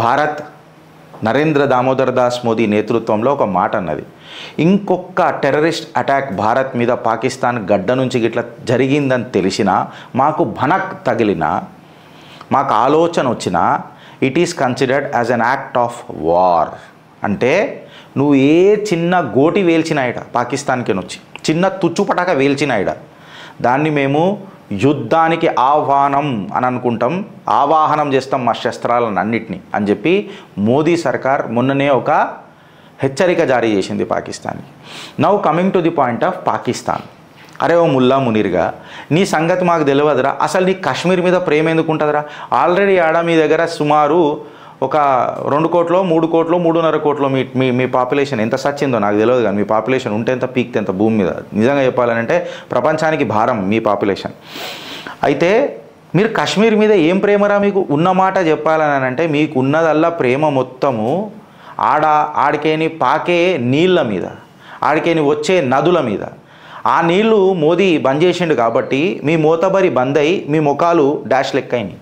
భారత్ నరేంద్ర దామోదర్ దాస్ మోదీ నేతృత్వంలో ఒక మాట అన్నది, ఇంకొక టెర్రరిస్ట్ అటాక్ భారత్ మీద పాకిస్తాన్ గడ్డ నుంచి గిట్లా జరిగిందని తెలిసినా, మాకు భనక్ తగిలినా, మాకు ఆలోచన వచ్చినా, it is considered as an act of war. అంటే నువ్వు ఏ చిన్న గోటి వేల్చినాయిడ పాకిస్తాన్కి వచ్చి, చిన్న తుచ్చుపటాక వేల్చినాయిడ, దాన్ని మేము యుద్ధానికి ఆహ్వానం అని అనుకుంటాం, ఆవాహనం చేస్తాం మా శస్త్రాలను అన్నిటినీ అని చెప్పి మోదీ సర్కార్ మొన్ననే ఒక హెచ్చరిక జారీ చేసింది పాకిస్తాన్కి. Now coming to the point of Pakistan. అరే ఓ ముల్లా మునీర్గా, నీ సంగతి మాకు తెలియదురా, అసలు నీ కాశ్మీర్ మీద ప్రేమ ఎందుకు ఉంటుందిరా? ఆల్రెడీ ఆడ మీ దగ్గర సుమారు ఒక 2 కోట్లో 3 కోట్లో 3.5 కోట్లో మీ పాపులేషన్ ఎంత సచ్చిందో నాకు తెలియదు, కానీ మీ పాపులేషన్ ఉంటే ఎంత పీక్తే ఎంత భూమి మీద, నిజంగా చెప్పాలంటే ప్రపంచానికి భారం మీ పాపులేషన్. అయితే మీరు కాశ్మీర్ మీద ఏం ప్రేమరా మీకు? ఉన్నమాట చెప్పాలని అంటే మీకు ఉన్నదల్లా ప్రేమ మొత్తము ఆడికేని పాకే నీళ్ళ మీద, ఆడికేని వచ్చే నదుల మీద. ఆ నీళ్లు మోదీ బంద్ చేసిండు కాబట్టి మీ మోతబరి బంద్ అయి మీ ముఖాలు డాష్ లెక్కైనాయి.